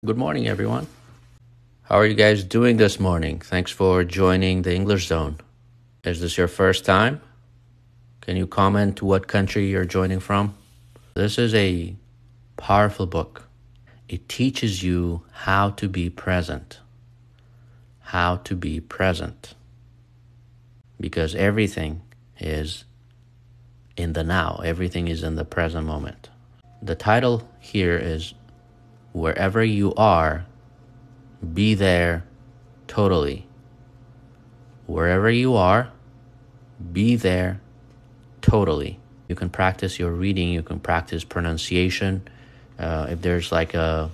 Good morning, everyone. How are you guys doing this morning? Thanks for joining the English Zone. Is this your first time? Can you comment what country you're joining from? This is a powerful book. It teaches you how to be present. How to be present. Because everything is in the now. Everything is in the present moment. The title here is Wherever You Are, Be There Totally. Wherever you are, be there totally. You can practice your reading, you can practice pronunciation. If there's like a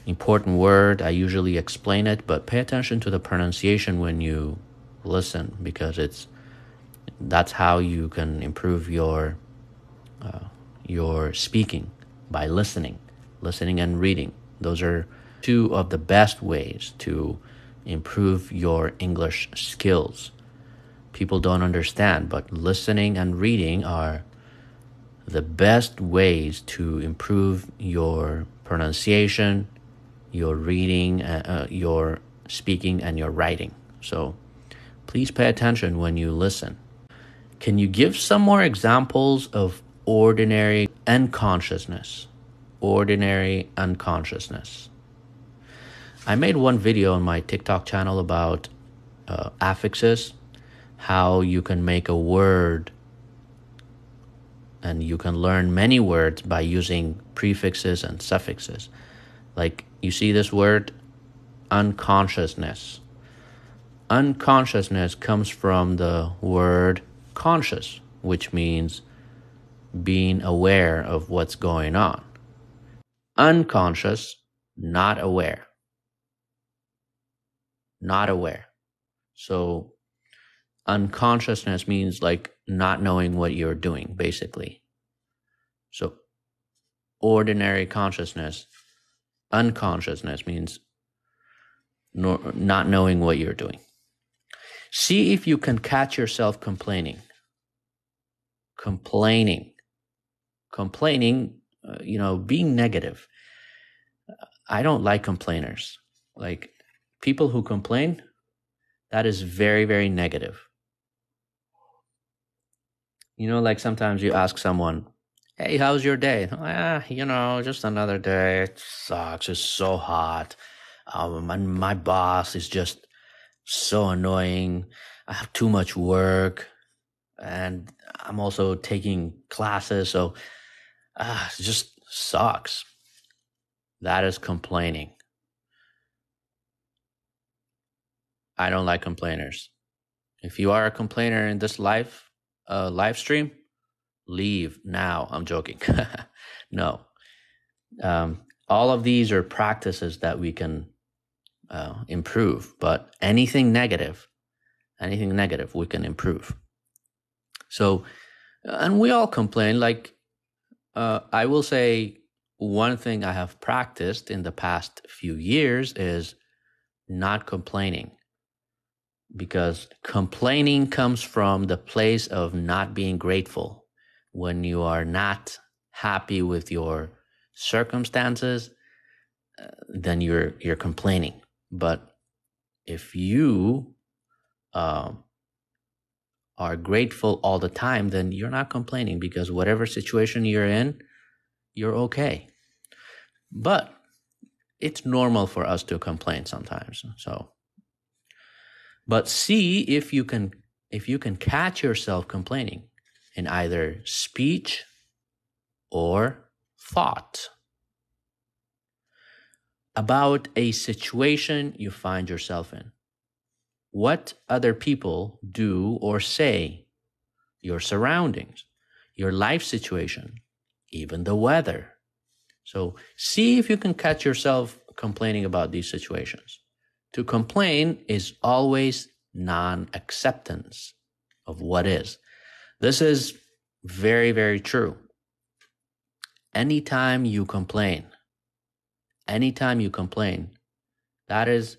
important word, I usually explain it, but pay attention to the pronunciation when you listen, because that's how you can improve your speaking, by listening and reading. Those are two of the best ways to improve your English skills. People don't understand, but listening and reading are the best ways to improve your pronunciation, your reading, your speaking, and your writing. So please pay attention when you listen. Can you give some more examples of ordinary unconsciousness? Ordinary unconsciousness. I made one video on my TikTok channel about affixes, how you can make a word and you can learn many words by using prefixes and suffixes. Like, you see this word, unconsciousness. Unconsciousness comes from the word conscious, which means being aware of what's going on. Unconscious, not aware. Not aware. So unconsciousness means like not knowing what you're doing, basically. So ordinary consciousness, unconsciousness means not knowing what you're doing. See if you can catch yourself complaining. Complaining, being negative. I don't like complainers. Like, people who complain, that is very, very negative. Like sometimes you ask someone, hey, how's your day? Just another day. It sucks. It's so hot. And my boss is just so annoying. I have too much work. And I'm also taking classes. So it just sucks. That is complaining. I don't like complainers. If you are a complainer in this live stream, leave now. I'm joking. No. All of these are practices that we can improve, but anything negative, we can improve. So, and we all complain. Like, I will say one thing I have practiced in the past few years is not complaining. Because complaining comes from the place of not being grateful. When you are not happy with your circumstances, then you're complaining. But if you are grateful all the time, then you're not complaining, because whatever situation you're in, you're okay. But it's normal for us to complain sometimes. But see if you can catch yourself complaining in either speech or thought about a situation you find yourself in. What other people do or say, your surroundings, your life situation, even the weather. So see if you can catch yourself complaining about these situations. To complain is always non-acceptance of what is. This is very, very true. Anytime you complain, that is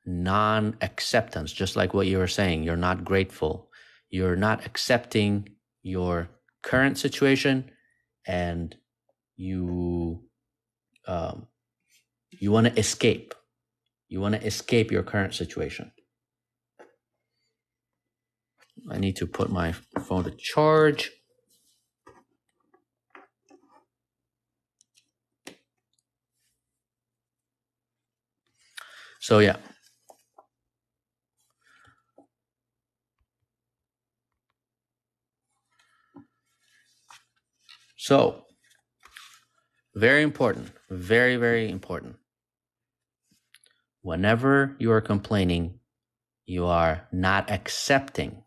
non-acceptance, just like what you were saying. You're not grateful. You're not accepting your current situation, and you You want to escape. You want to escape your current situation. I need to put my phone to charge. So yeah. So very important, very, very important. Whenever you are complaining, you are not accepting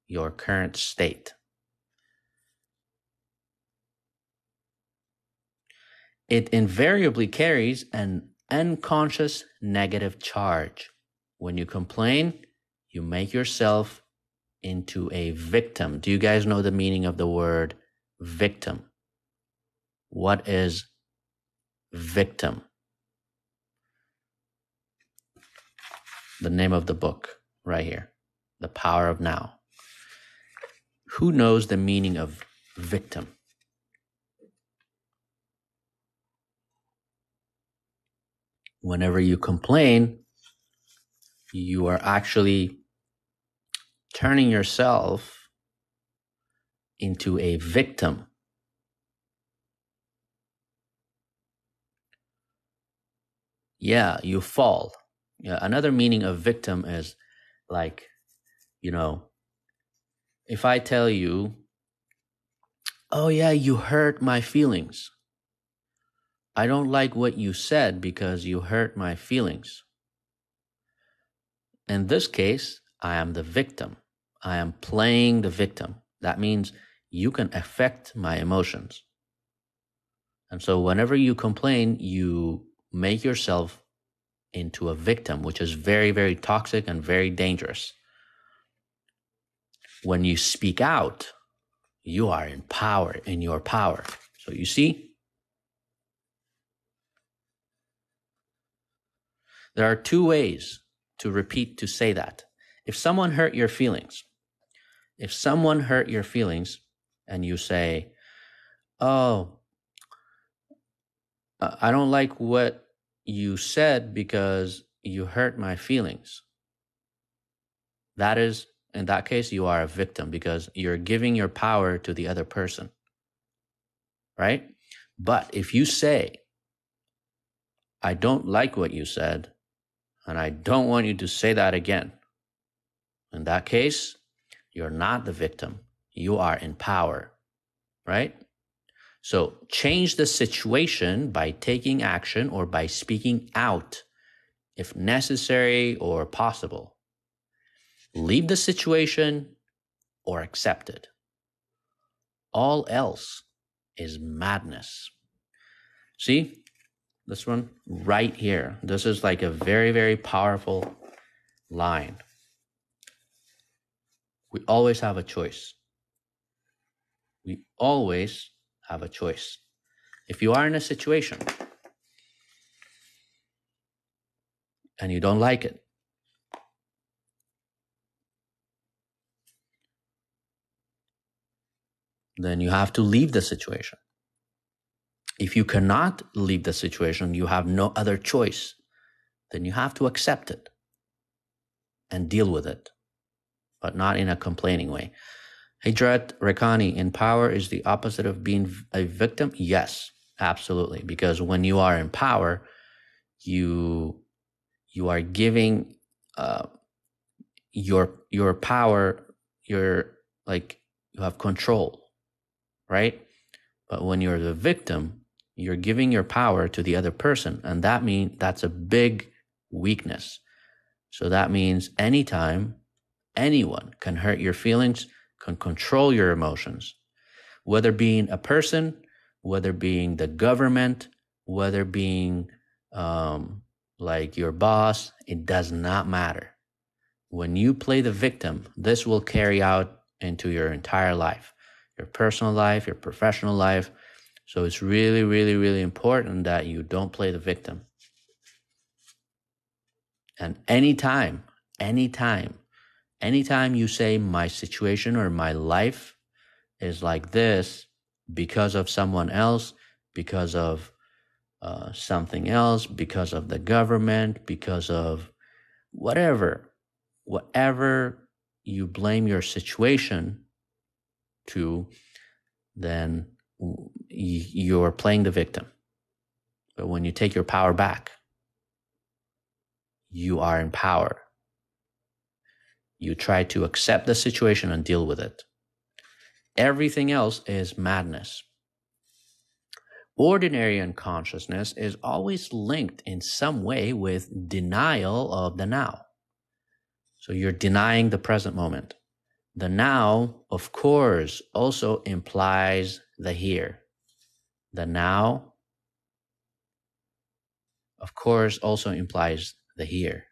your current state. It invariably carries an unconscious negative charge. When you complain, you make yourself into a victim. Do you guys know the meaning of the word victim? What is victim? The name of the book right here, The Power of Now. Who knows the meaning of victim? Whenever you complain, you are actually turning yourself into a victim. Yeah, you fall. Yeah, another meaning of victim is like, if I tell you, oh yeah, you hurt my feelings. I don't like what you said because you hurt my feelings. In this case, I am the victim. I am playing the victim. That means you can affect my emotions. And so whenever you complain, you make yourself into a victim, which is very, very toxic and very dangerous. When you speak out, you are in your power. So you see, there are two ways to say that. If someone hurt your feelings, and you say, oh, I don't like what you said because you hurt my feelings. That is, in that case, you are a victim because you're giving your power to the other person, right? But if you say, I don't like what you said, and I don't want you to say that again, in that case, you're not the victim. You are in power, right? So change the situation by taking action or by speaking out if necessary or possible. Leave the situation or accept it. All else is madness. See, this one right here. This is like a very, very powerful line. We always have a choice. We always have a choice. If you are in a situation and you don't like it, then you have to leave the situation. If you cannot leave the situation, you have no other choice, then you have to accept it and deal with it, but not in a complaining way. Hijrat Rekani, in power is the opposite of being a victim? Yes, absolutely. Because when you are in power, you are giving your power, you have control, right? But when you're the victim, you're giving your power to the other person, and that's a big weakness. So that means anytime anyone can hurt your feelings, can control your emotions, whether being a person, whether being the government, whether being like your boss, it does not matter. When you play the victim, this will carry out into your entire life, your personal life, your professional life. So it's really, really, really important that you don't play the victim. And anytime you say my situation or my life is like this because of someone else, because of something else, because of the government, because of whatever you blame your situation to, then you're playing the victim. But when you take your power back, you are in power. You try to accept the situation and deal with it. Everything else is madness. Ordinary unconsciousness is always linked in some way with denial of the now. So you're denying the present moment. The now, of course, also implies the here. The now, of course, also implies the here.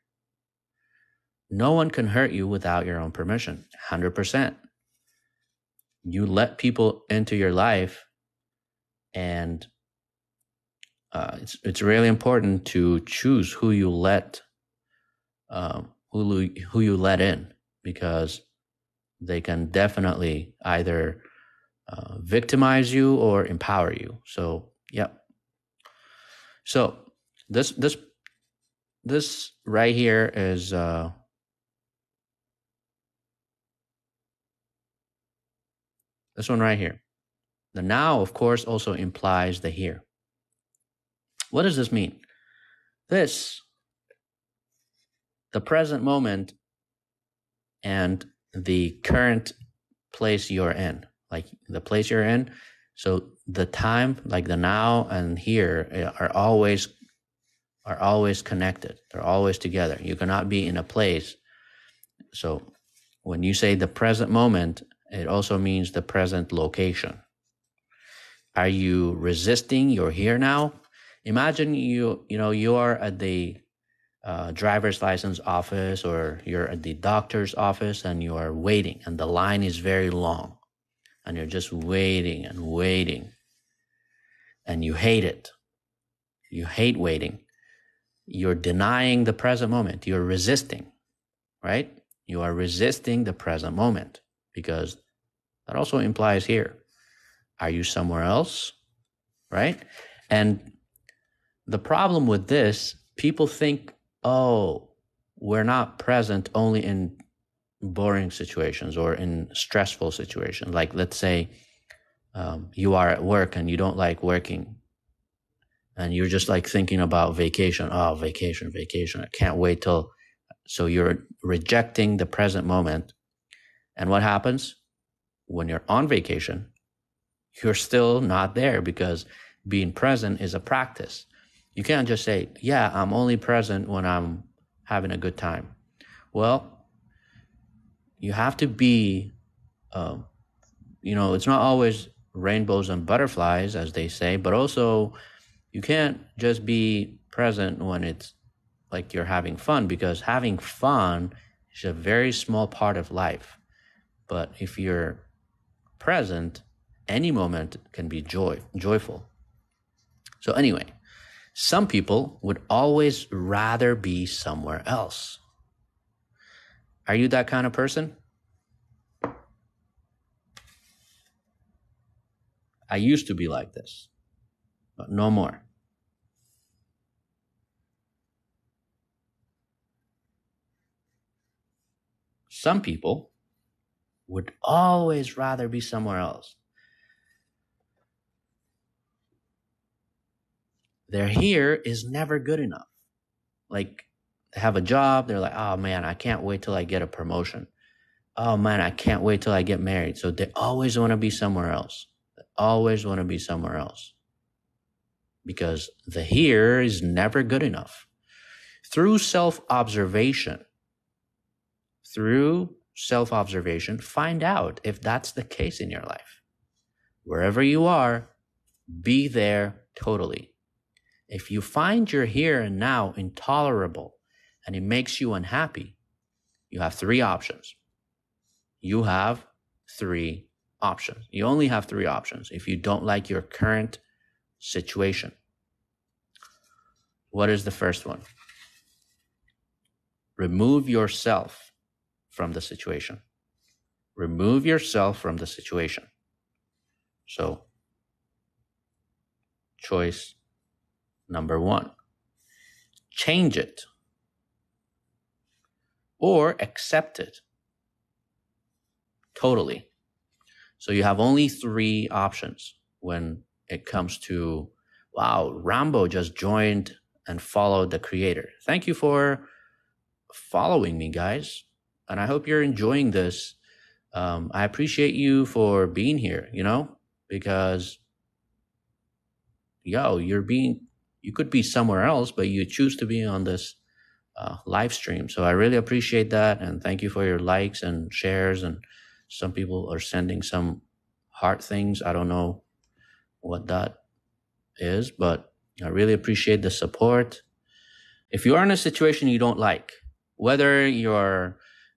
No one can hurt you without your own permission, 100%. You let people into your life, and it's really important to choose who you let in, because they can definitely either victimize you or empower you. So, yeah. So this right here is this one right here. The now, of course, also implies the here. What does this mean? The present moment and the current place you're in, like the place you're in. So the time, like the now and here, are always connected. They're always together. You cannot be in a place. So when you say the present moment, it also means the present location. Are you resisting your here now? Imagine you are at the driver's license office, or you're at the doctor's office, and you are waiting, and the line is very long, and you're just waiting and waiting, and you hate it. You hate waiting. You're denying the present moment. You're resisting, right? You are resisting the present moment, because that also implies here. Are you somewhere else, right? And the problem with this, people think, oh, we're not present only in boring situations or in stressful situations. Like, let's say you are at work and you don't like working, and you're just like thinking about vacation. Oh, vacation. I can't wait till. So you're rejecting the present moment. And what happens when you're on vacation? You're still not there, because being present is a practice. You can't just say, yeah, I'm only present when I'm having a good time. Well, you have to be, it's not always rainbows and butterflies, as they say, but also you can't just be present when it's like you're having fun, because having fun is a very small part of life. But if you're present, any moment can be joyful. So anyway, some people would always rather be somewhere else. Are you that kind of person? I used to be like this, but no more. Some people would always rather be somewhere else. Their here is never good enough. Like, they have a job, they're like, oh man, I can't wait till I get a promotion. Oh man, I can't wait till I get married. So they always want to be somewhere else. They always want to be somewhere else, because the here is never good enough. Through self-observation, find out if that's the case in your life. Wherever you are, be there totally. If you find your here and now intolerable and it makes you unhappy, you have three options. You only have three options if you don't like your current situation. What is the first one? Remove yourself from the situation. Remove yourself from the situation. So, choice Number one, change it or accept it totally. So you have only three options when it comes to, wow, Rambo just joined and followed the creator. Thank you for following me, guys. And I hope you're enjoying this. I appreciate you for being here, because, you could be somewhere else, but you choose to be on this live stream. So I really appreciate that. And thank you for your likes and shares. And some people are sending some heart things. I don't know what that is, but I really appreciate the support. If you are in a situation you don't like, whether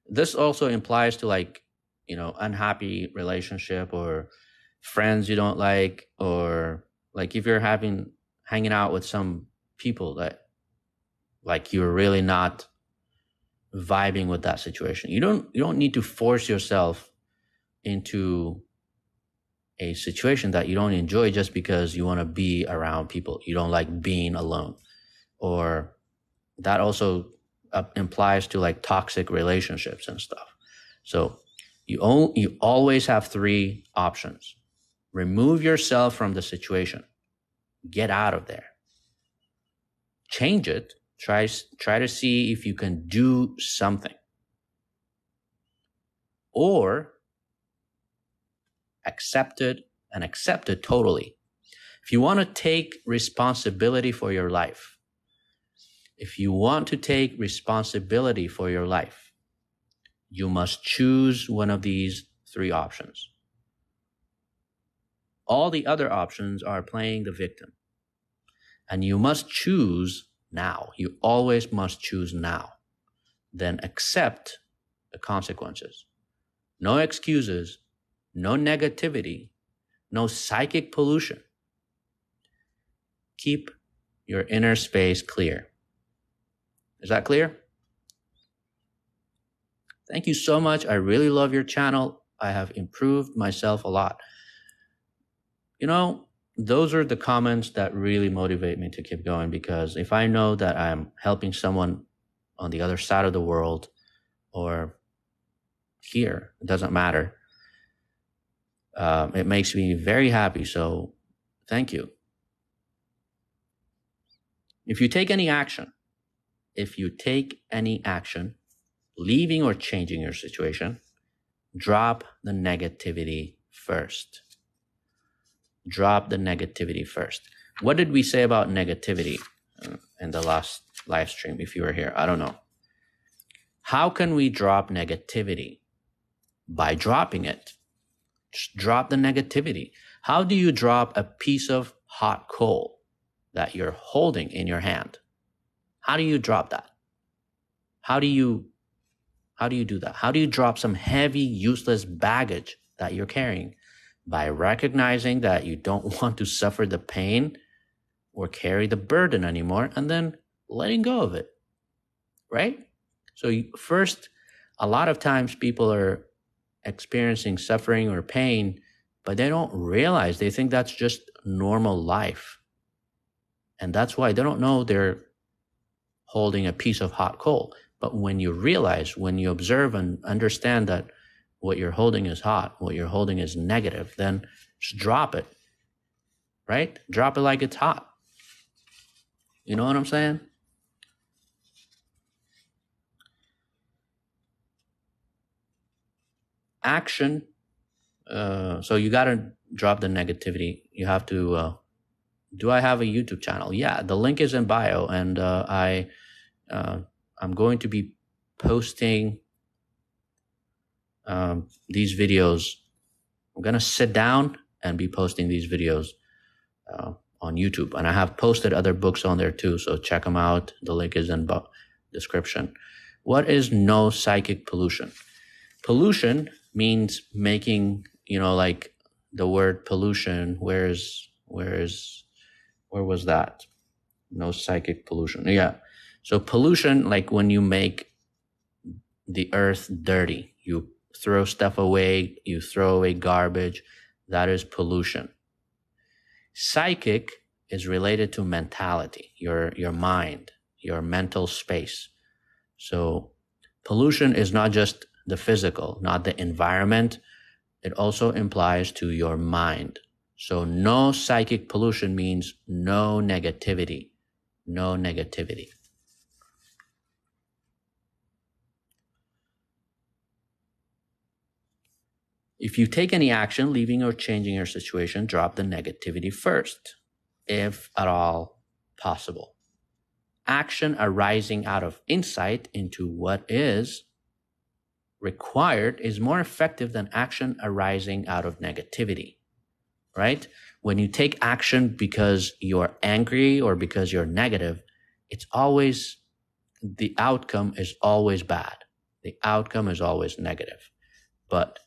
this also implies to unhappy relationship or friends you don't like, or like if you're hanging out with some people that you're really not vibing with that situation. You don't need to force yourself into a situation that you don't enjoy just because you want to be around people. You don't like being alone. Or that also implies to toxic relationships and stuff. So you always have three options. Remove yourself from the situation. Get out of there. Change it. Try to see if you can do something. Or accept it totally. If you want to take responsibility for your life, you must choose one of these three options. All the other options are playing the victim. And you must choose now. You always must choose now. Then accept the consequences. No excuses, no negativity, no psychic pollution. Keep your inner space clear. Is that clear? Thank you so much. I really love your channel. I have improved myself a lot. Those are the comments that really motivate me to keep going, because if I know that I'm helping someone on the other side of the world or here, it doesn't matter. It makes me very happy. So thank you. If you take any action, leaving or changing your situation, drop the negativity first. What did we say about negativity in the last live stream? If you were here, I don't know. How can we drop negativity? By dropping it. Just drop the negativity. How do you drop a piece of hot coal that you're holding in your hand? How do you drop that? How do you do that? How do you drop some heavy, useless baggage that you're carrying? By recognizing that you don't want to suffer the pain or carry the burden anymore, and then letting go of it, right? So first, a lot of times people are experiencing suffering or pain, but they don't realize, they think that's just normal life. And that's why they don't know they're holding a piece of hot coal. But when you realize, when you observe and understand that what you're holding is hot, what you're holding is negative, then just drop it, right? Drop it like it's hot. You know what I'm saying? Action. So you got to drop the negativity. You have to, do I have a YouTube channel? Yeah, the link is in bio, and I'm going to be posting these videos. I'm going to sit down and be posting these videos on YouTube. And I have posted other books on there too, so check them out. The link is in the description. What is no psychic pollution? Pollution means making, like the word pollution. Where was that? No psychic pollution. Yeah. So pollution, like when you make the earth dirty, you throw stuff away, you throw away garbage, that is pollution. Psychic is related to mentality, your mind, your mental space. So pollution is not just the physical, not the environment. It also implies to your mind. So no psychic pollution means no negativity. No negativity. If you take any action, leaving or changing your situation, drop the negativity first, if at all possible. Action arising out of insight into what is required is more effective than action arising out of negativity, right? When you take action because you're angry or because you're negative, the outcome is always bad. The outcome is always negative. But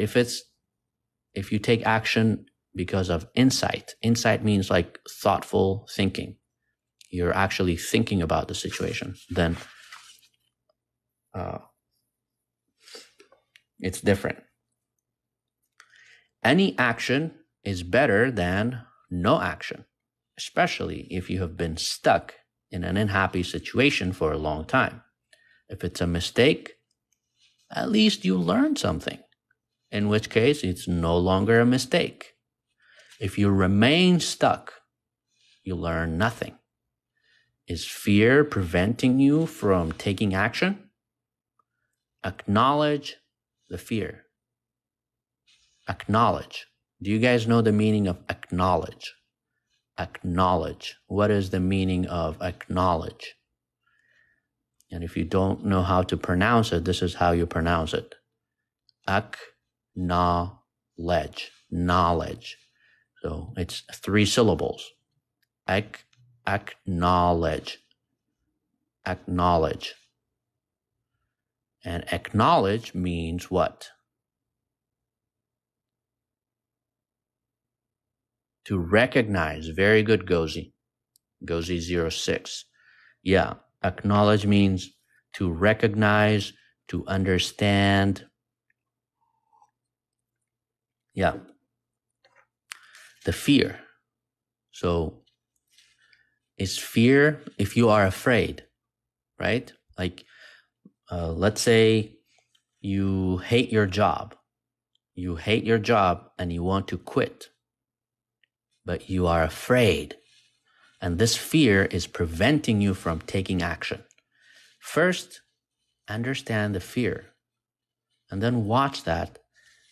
if you take action because of insight means like thoughtful thinking. You're actually thinking about the situation, then it's different. Any action is better than no action, especially if you have been stuck in an unhappy situation for a long time. If it's a mistake, at least you learned something, in which case it's no longer a mistake. If you remain stuck, you learn nothing. Is fear preventing you from taking action? Acknowledge the fear. Acknowledge. Do you guys know the meaning of acknowledge? Acknowledge. What is the meaning of acknowledge? And if you don't know how to pronounce it, this is how you pronounce it. Acknowledge. Knowledge. So it's 3 syllables. Acknowledge. Acknowledge. And acknowledge means what? To recognize. Very good, Gozi. Gozi06. Yeah, acknowledge means to recognize, to understand. Yeah. The fear. So is fear if you are afraid, right? Like, let's say you hate your job. You hate your job and you want to quit, but you are afraid. And this fear is preventing you from taking action. First, understand the fear, and then watch that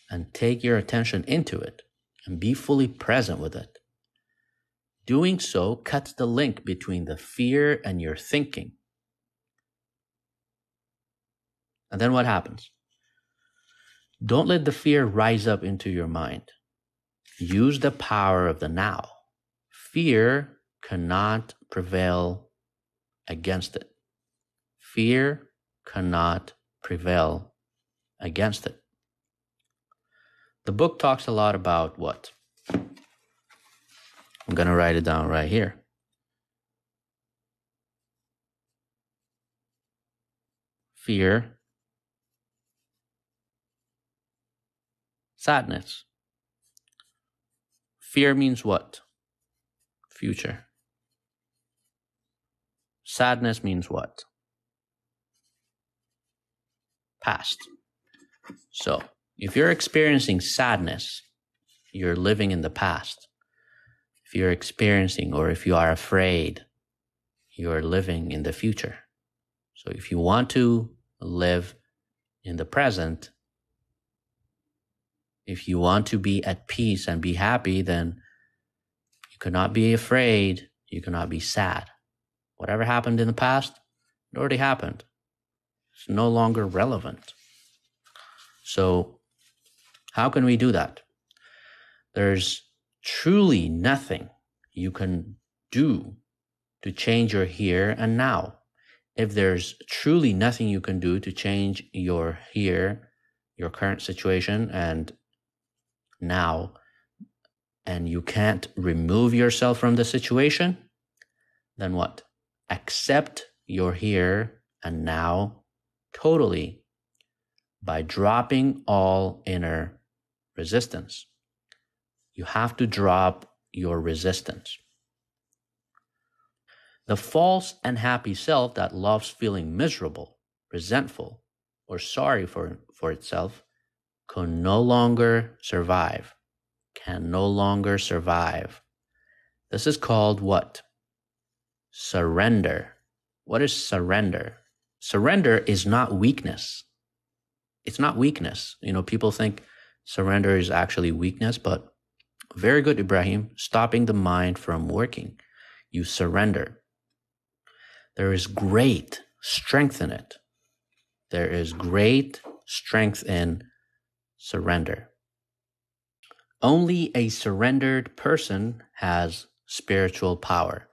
and take your attention into it and be fully present with it. Doing so cuts the link between the fear and your thinking. And then what happens? Don't let the fear rise up into your mind. Use the power of the now. Fear cannot prevail against it. Fear cannot prevail against it. The book talks a lot about what? I'm going to write it down right here. Fear, sadness. Fear means what? Future. Sadness means what? Past. So, if you're experiencing sadness, you're living in the past. If you're experiencing or if you are afraid, you're living in the future. So if you want to live in the present, if you want to be at peace and be happy, then you cannot be afraid, you cannot be sad. Whatever happened in the past, it already happened. It's no longer relevant. So how can we do that? There's truly nothing you can do to change your here and now. If there's truly nothing you can do to change your here, your current situation and now, and you can't remove yourself from the situation, then what? Accept your here and now totally by dropping all inner resistance. You have to drop your resistance. The false and happy self that loves feeling miserable, resentful, or sorry for itself can no longer survive. Can no longer survive. This is called what? Surrender. What is surrender? Surrender is not weakness. It's not weakness. People think surrender is actually weakness, but very good, Ibrahim. Stopping the mind from working. You surrender. There is great strength in it. There is great strength in surrender. Only a surrendered person has spiritual power.